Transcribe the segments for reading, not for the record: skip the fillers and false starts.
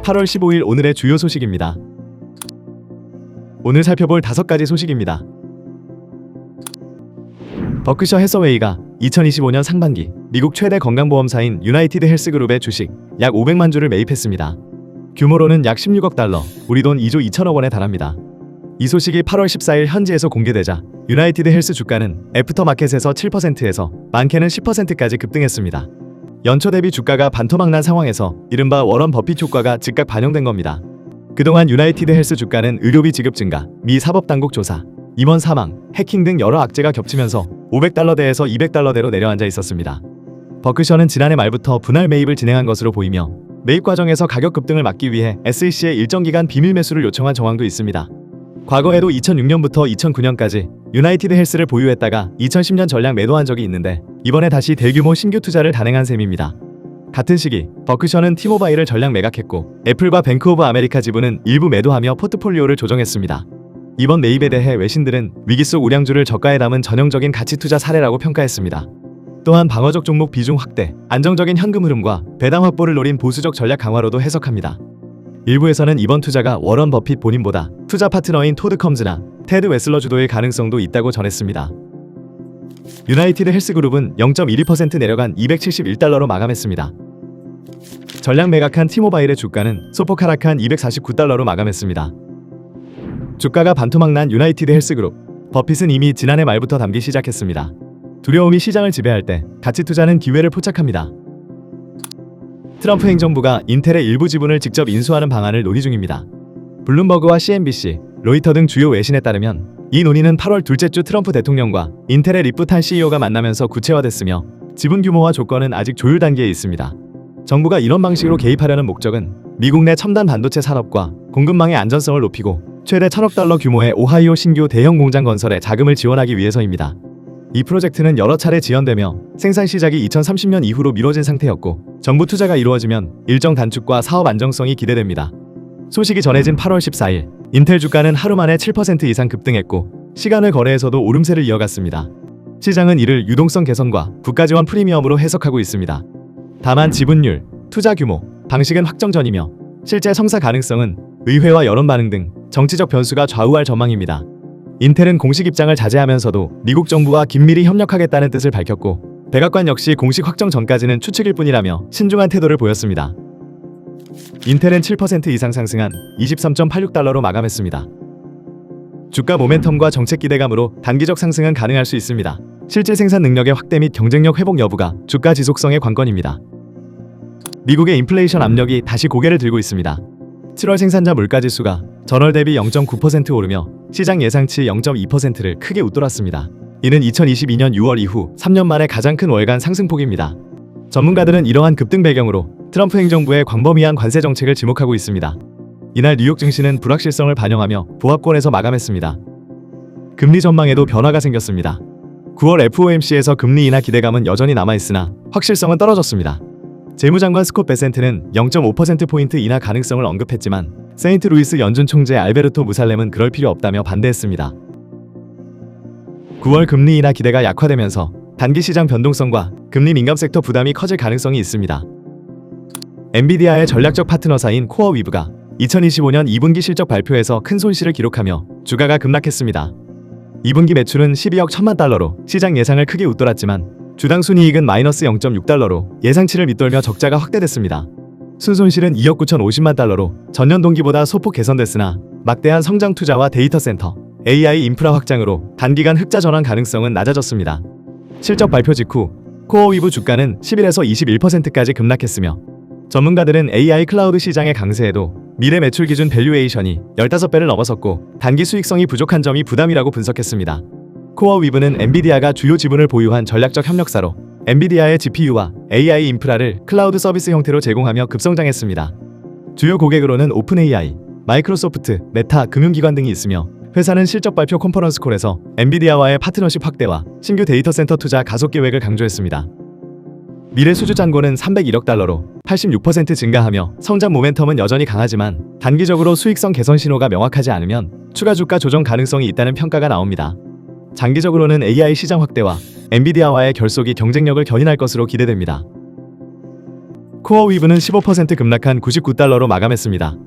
8월 15일 오늘의 주요 소식입니다. 오늘 살펴볼 5가지 소식입니다. 버크셔 해서웨이가 2025년 상반기 미국 최대 건강보험사인 유나이티드 헬스그룹의 주식 약 500만 주를 매입했습니다. 규모로는 약 16억 달러, 우리 돈 2조 2천억 원에 달합니다. 이 소식이 8월 14일 현지에서 공개되자 유나이티드 헬스 주가는 애프터마켓에서 7%에서 많게는 10%까지 급등했습니다. 연초 대비 주가가 반토막 난 상황에서 이른바 워런 버핏 효과가 즉각 반영된 겁니다. 그동안 유나이티드 헬스 주가는 의료비 지급 증가, 미 사법당국 조사, 임원 사망, 해킹 등 여러 악재가 겹치면서 500달러대에서 200달러대로 내려앉아 있었습니다. 버크셔는 지난해 말부터 분할 매입을 진행한 것으로 보이며 매입 과정에서 가격 급등을 막기 위해 SEC에 일정 기간 비밀 매수를 요청한 정황도 있습니다. 과거에도 2006년부터 2009년까지 유나이티드 헬스를 보유했다가 2010년 전량 매도한 적이 있는데 이번에 다시 대규모 신규 투자를 단행한 셈입니다. 같은 시기 버크셔는 티모바일을 전량 매각했고 애플과 뱅크 오브 아메리카 지분은 일부 매도하며 포트폴리오를 조정했습니다. 이번 매입에 대해 외신들은 위기 속 우량주를 저가에 담은 전형적인 가치 투자 사례라고 평가했습니다. 또한 방어적 종목 비중 확대, 안정적인 현금 흐름과 배당 확보를 노린 보수적 전략 강화로도 해석합니다. 일부에서는 이번 투자가 워런 버핏 본인보다 투자 파트너인 토드 컴즈나 테드 웨슬러 주도의 가능성도 있다고 전했습니다. 유나이티드 헬스그룹은 0.12% 내려간 271달러로 마감했습니다. 전량 매각한 티모바일의 주가는 소폭 하락한 249달러로 마감했습니다. 주가가 반토막 난 유나이티드 헬스그룹, 버핏은 이미 지난해 말부터 담기 시작했습니다. 두려움이 시장을 지배할 때 가치 투자는 기회를 포착합니다. 트럼프 행정부가 인텔의 일부 지분을 직접 인수하는 방안을 논의 중입니다. 블룸버그와 CNBC, 로이터 등 주요 외신에 따르면 이 논의는 8월 둘째 주 트럼프 대통령과 인텔의 리프탄 CEO가 만나면서 구체화됐으며 지분 규모와 조건은 아직 조율 단계에 있습니다. 정부가 이런 방식으로 개입하려는 목적은 미국 내 첨단 반도체 산업과 공급망의 안전성을 높이고 최대 1,000억 달러 규모의 오하이오 신규 대형 공장 건설에 자금을 지원하기 위해서입니다. 이 프로젝트는 여러 차례 지연되며 생산 시작이 2030년 이후로 미뤄진 상태였고 정부 투자가 이루어지면 일정 단축과 사업 안정성이 기대됩니다. 소식이 전해진 8월 14일 인텔 주가는 하루 만에 7% 이상 급등했고 시간을 거래에서도 오름세를 이어갔습니다. 시장은 이를 유동성 개선과 국가 지원 프리미엄으로 해석하고 있습니다. 다만 지분율, 투자 규모, 방식은 확정 전이며 실제 성사 가능성은 의회와 여론 반응 등 정치적 변수가 좌우할 전망입니다. 인텔은 공식 입장을 자제하면서도 미국 정부와 긴밀히 협력하겠다는 뜻을 밝혔고 백악관 역시 공식 확정 전까지는 추측일 뿐이라며 신중한 태도를 보였습니다. 인텔은 7% 이상 상승한 23.86달러로 마감했습니다. 주가 모멘텀과 정책 기대감으로 단기적 상승은 가능할 수 있습니다. 실제 생산 능력의 확대 및 경쟁력 회복 여부가 주가 지속성의 관건입니다. 미국의 인플레이션 압력이 다시 고개를 들고 있습니다. 7월 생산자 물가지수가 전월 대비 0.9% 오르며 시장 예상치 0.2%를 크게 웃돌았습니다. 이는 2022년 6월 이후 3년 만에 가장 큰 월간 상승폭입니다. 전문가들은 이러한 급등 배경으로 트럼프 행정부의 광범위한 관세 정책을 지목하고 있습니다. 이날 뉴욕 증시는 불확실성을 반영하며 보합권에서 마감했습니다. 금리 전망에도 변화가 생겼습니다. 9월 FOMC에서 금리 인하 기대감은 여전히 남아있으나 확실성은 떨어졌습니다. 재무장관 스콧 베센트는 0.5%포인트 인하 가능성을 언급했지만 세인트루이스 연준 총재 알베르토 무살렘은 그럴 필요 없다며 반대했습니다. 9월 금리 인하 기대가 약화되면서 단기 시장 변동성과 금리 민감 섹터 부담이 커질 가능성이 있습니다. 엔비디아의 전략적 파트너사인 코어위브가 2025년 2분기 실적 발표에서 큰 손실을 기록하며 주가가 급락했습니다. 2분기 매출은 12억 1천만 달러로 시장 예상을 크게 웃돌았지만 주당 순이익은 마이너스 0.6달러로 예상치를 밑돌며 적자가 확대됐습니다. 순손실은 2억 9,050만 달러로 전년 동기보다 소폭 개선됐으나 막대한 성장 투자와 데이터 센터, AI 인프라 확장으로 단기간 흑자 전환 가능성은 낮아졌습니다. 실적 발표 직후 코어위브 주가는 11에서 21%까지 급락했으며 전문가들은 AI 클라우드 시장의 강세에도 미래 매출 기준 밸류에이션이 15배를 넘어섰고 단기 수익성이 부족한 점이 부담이라고 분석했습니다. 코어위브는 엔비디아가 주요 지분을 보유한 전략적 협력사로 엔비디아의 GPU와 AI 인프라를 클라우드 서비스 형태로 제공하며 급성장했습니다. 주요 고객으로는 오픈AI, 마이크로소프트, 메타, 금융기관 등이 있으며 회사는 실적 발표 컨퍼런스콜에서 엔비디아와의 파트너십 확대와 신규 데이터 센터 투자 가속 계획을 강조했습니다. 미래 수주 잔고는 301억 달러로 86% 증가하며 성장 모멘텀은 여전히 강하지만 단기적으로 수익성 개선 신호가 명확하지 않으면 추가 주가 조정 가능성이 있다는 평가가 나옵니다. 장기적으로는 AI 시장 확대와 엔비디아와의 결속이 경쟁력을 견인할 것으로 기대됩니다. 코어 위브는 15% 급락한 99달러로 마감했습니다.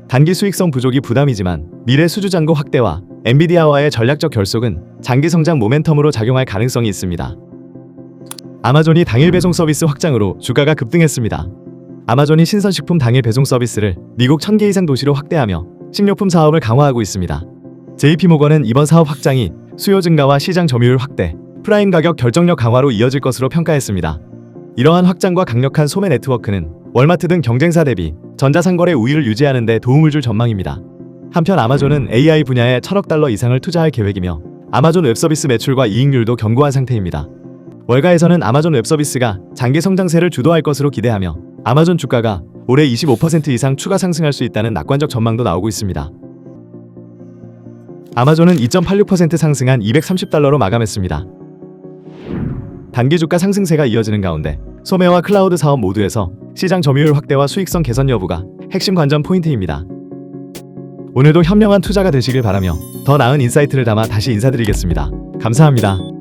단기 수익성 부족이 부담이지만 미래 수주 잔고 확대와 엔비디아와의 전략적 결속은 장기 성장 모멘텀으로 작용할 가능성이 있습니다. 아마존이 당일 배송 서비스 확장으로 주가가 급등했습니다. 아마존이 신선식품 당일 배송 서비스를 미국 1000개 이상 도시로 확대하며 식료품 사업을 강화하고 있습니다. JP모건은 이번 사업 확장이 수요 증가와 시장 점유율 확대, 프라임 가격 결정력 강화로 이어질 것으로 평가했습니다. 이러한 확장과 강력한 소매 네트워크는 월마트 등 경쟁사 대비 전자상거래 우위를 유지하는 데 도움을 줄 전망입니다. 한편 아마존은 AI 분야에 1000억 달러 이상을 투자할 계획이며 아마존 웹서비스 매출과 이익률도 견고한 상태입니다. 월가에서는 아마존 웹서비스가 장기 성장세를 주도할 것으로 기대하며 아마존 주가가 올해 25% 이상 추가 상승할 수 있다는 낙관적 전망도 나오고 있습니다. 아마존은 2.86% 상승한 230달러로 마감했습니다. 단기 주가 상승세가 이어지는 가운데 소매와 클라우드 사업 모두에서 시장 점유율 확대와 수익성 개선 여부가 핵심 관전 포인트입니다. 오늘도 현명한 투자가 되시길 바라며 더 나은 인사이트를 담아 다시 인사드리겠습니다. 감사합니다.